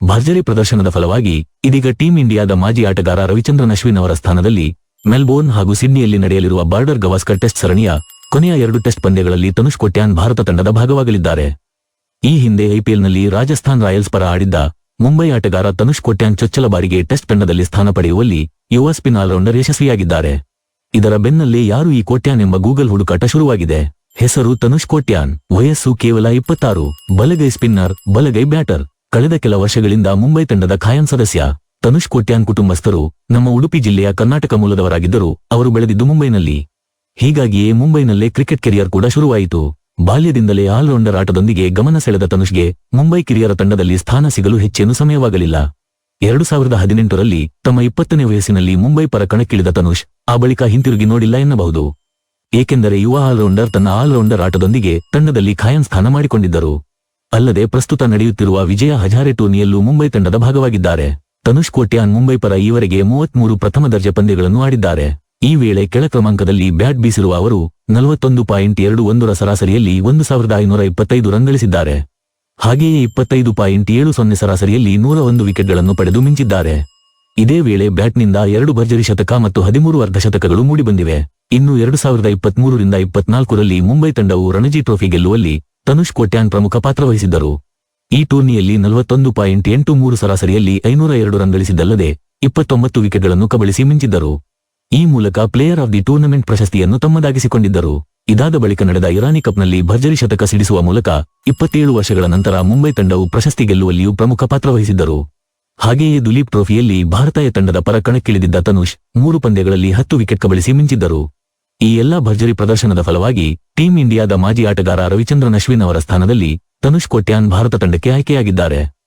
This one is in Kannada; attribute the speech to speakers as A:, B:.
A: ಭರ್ಜರಿ ಪ್ರದರ್ಶನದ ಫಲವಾಗಿ ಇದೀಗ ಟೀಂ ಇಂಡಿಯಾದ ಮಾಜಿ ಆಟಗಾರ ರವಿಚಂದ್ರನ್ ಅಶ್ವಿನ್ ಅವರ ಸ್ಥಾನದಲ್ಲಿ ಮೆಲ್ಬೋರ್ನ್ ಹಾಗೂ ಸಿಡ್ನಿಯಲ್ಲಿ ನಡೆಯಲಿರುವ ಬಾರ್ಡರ್ ಗವಾಸ್ಕರ್ ಟೆಸ್ಟ್ ಸರಣಿಯ ಕೊನೆಯ 2 ಟೆಸ್ಟ್ ಪಂದ್ಯಗಳಲ್ಲಿ ತನುಷ್ ಕೋಟ್ಯಾನ್ ಭಾರತ ತಂಡದ ಭಾಗವಾಗಲಿದ್ದಾರೆ. ಈ ಹಿಂದೆ ಐಪಿಎಲ್ನಲ್ಲಿ ರಾಜಸ್ಥಾನ್ ರಾಯಲ್ಸ್ ಪರ ಆಡಿದ್ದ ಮುಂಬೈ ಆಟಗಾರ ತನುಷ್ ಕೋಟ್ಯಾನ್ ಚೊಚ್ಚಲ ಬಾರಿಗೆ ಟೆಸ್ಟ್ ತಂಡದಲ್ಲಿ ಸ್ಥಾನ ಪಡೆಯುವಲ್ಲಿ ಯುವ ಸ್ಪಿನ್ ಆಲ್ರೌಂಡರ್ ಯಶಸ್ವಿಯಾಗಿದ್ದಾರೆ. ಇದರ ಬೆನ್ನಲ್ಲೇ ಯಾರು ಈ ಕೋಟ್ಯಾನ್ ಎಂಬ ಗೂಗಲ್ ಹುಡುಕಾಟ ಶುರುವಾಗಿದೆ. ಹೆಸರು ತನುಷ್ ಕೋಟ್ಯಾನ್, ವಯಸ್ಸು ಕೇವಲ 26, ಬಲಗೈ ಸ್ಪಿನ್ನರ್, ಬಲಗೈ ಬ್ಯಾಟರ್. ಕಳೆದ ಕೆಲ ವರ್ಷಗಳಿಂದ ಮುಂಬೈ ತಂಡದ ಖಾಯಂ ಸದಸ್ಯ. ತನುಷ್ ಕೋಟ್ಯಾನ್ ಕುಟುಂಬಸ್ಥರು ನಮ್ಮ ಉಡುಪಿ ಜಿಲ್ಲೆಯ ಕರ್ನಾಟಕ ಮೂಲದವರಾಗಿದ್ದರೂ ಅವರು ಬೆಳೆದಿದ್ದು ಮುಂಬೈನಲ್ಲಿ. ಹೀಗಾಗಿಯೇ ಮುಂಬೈನಲ್ಲೇ ಕ್ರಿಕೆಟ್ ಕೆರಿಯರ್ ಕೂಡ ಶುರುವಾಯಿತು. ಬಾಲ್ಯದಿಂದಲೇ ಆಲ್ರೌಂಡರ್ ಆಟದೊಂದಿಗೆ ಗಮನ ಸೆಳೆದ ತನುಷ್ಗೆ ಮುಂಬೈ ಕಿರಿಯರ ತಂಡದಲ್ಲಿ ಸ್ಥಾನ ಸಿಗಲು ಹೆಚ್ಚೇನು ಸಮಯವಾಗಲಿಲ್ಲ. 2018ರಲ್ಲಿ ತಮ್ಮ 20ನೇ ವಯಸ್ಸಿನಲ್ಲಿ ಮುಂಬೈ ಪರ ಕಣಕ್ಕಿಳಿದ ತನುಷ್ ಆ ಬಳಿಕ ಹಿಂತಿರುಗಿ ನೋಡಿಲ್ಲ ಎನ್ನಬಹುದು. ಏಕೆಂದರೆ ಯುವ ಆಲ್ರೌಂಡರ್ ತನ್ನ ಆಲ್ರೌಂಡರ್ ಆಟದೊಂದಿಗೆ ತಂಡದಲ್ಲಿ ಖಾಯಂ ಸ್ಥಾನ ಮಾಡಿಕೊಂಡಿದ್ದರು. ಅಲ್ಲದೆ ಪ್ರಸ್ತುತ ನಡೆಯುತ್ತಿರುವ ವಿಜಯ ಹಜಾರೆ ಟೂರ್ನಿಯಲ್ಲೂ ಮುಂಬೈ ತಂಡದ ಭಾಗವಾಗಿದ್ದಾರೆ. ತನುಷ್ ಕೋಟ್ಯಾನ್ ಮುಂಬೈ ಪರ ಈವರೆಗೆ 33 ಪ್ರಥಮ ದರ್ಜೆ ಪಂದ್ಯಗಳನ್ನು ಆಡಿದ್ದಾರೆ. ಈ ವೇಳೆ ಕೆಳ ಕ್ರಮಾಂಕದಲ್ಲಿ ಬ್ಯಾಟ್ ಬೀಸಿರುವ ಅವರು 41.21ರ ಸರಾಸರಿಯಲ್ಲಿ 1525 ರನ್ ಗಳಿಸಿದ್ದಾರೆ. ಹಾಗೆಯೇ 25.70 ಸರಾಸರಿಯಲ್ಲಿ 101 ವಿಕೆಟ್ಗಳನ್ನು ಪಡೆದು ಮಿಂಚಿದ್ದಾರೆ. ಇದೇ ವೇಳೆ ಬ್ಯಾಟ್ನಿಂದ 2 ಭರ್ಜರಿ ಶತಕ ಮತ್ತು 13 ಅರ್ಧಶತಕಗಳು ಮೂಡಿಬಂದಿವೆ. ಇನ್ನು 2023ರಿಂದ 24ರಲ್ಲಿ ಮುಂಬೈ ತಂಡವು ರಣಜಿ ಟ್ರೋಫಿ ಗೆಲ್ಲುವಲ್ಲಿ ತನುಷ್ ಕೋಟ್ಯಾನ್ ಪ್ರಮುಖ ಪಾತ್ರ ವಹಿಸಿದ್ದರು. ಈ ಟೂರ್ನಿಯಲ್ಲಿ 41.83 ಸರಾಸರಿಯಲ್ಲಿ 502 ರನ್ ಗಳಿಸಿದ್ದಲ್ಲದೆ 29 ವಿಕೆಟ್ಗಳನ್ನು ಕಬಳಿಸಿ ಮಿಂಚಿದ್ದರು. ಈ ಮೂಲಕ ಪ್ಲೇಯರ್ ಆಫ್ ದಿ ಟೂರ್ನಮೆಂಟ್ ಪ್ರಶಸ್ತಿಯನ್ನು ತಮ್ಮದಾಗಿಸಿಕೊಂಡಿದ್ದರು. ಇದಾದ ಬಳಿಕ ನಡೆದ ಇರಾನಿ ಕಪ್ನಲ್ಲಿ ಭರ್ಜರಿ ಶತಕ ಸಿಡಿಸುವ ಮೂಲಕ 27 ವರ್ಷಗಳ ನಂತರ ಮುಂಬೈ ತಂಡವು ಪ್ರಶಸ್ತಿ ಗೆಲ್ಲುವಲ್ಲಿಯೂ ಪ್ರಮುಖ ಪಾತ್ರ ವಹಿಸಿದ್ದರು. ಹಾಗೆಯೇ ದುಲೀಪ್ ಟ್ರೋಫಿಯಲ್ಲಿ ಭಾರತೀಯ ತಂಡದ ಪರ ಕಣಕ್ಕಿಳಿದಿದ್ದ ತನುಷ್ 3 ಪಂದ್ಯಗಳಲ್ಲಿ 10 ವಿಕೆಟ್ ಕಬಳಿಸಿ ಮಿಂಚಿದ್ದರು. ಈ ಎಲ್ಲಾ ಭರ್ಜರಿ ಪ್ರದರ್ಶನದ ಫಲವಾಗಿ ಟೀಂ ಇಂಡಿಯಾದ ಮಾಜಿ ಆಟಗಾರ ರವಿಚಂದ್ರನ್ ಅಶ್ವಿನ್ ಅವರ ಸ್ಥಾನದಲ್ಲಿ ತನುಷ್ ಕೋಟ್ಯಾನ್ ಭಾರತ ತಂಡಕ್ಕೆ ಆಯ್ಕೆಯಾಗಿದ್ದಾರೆ.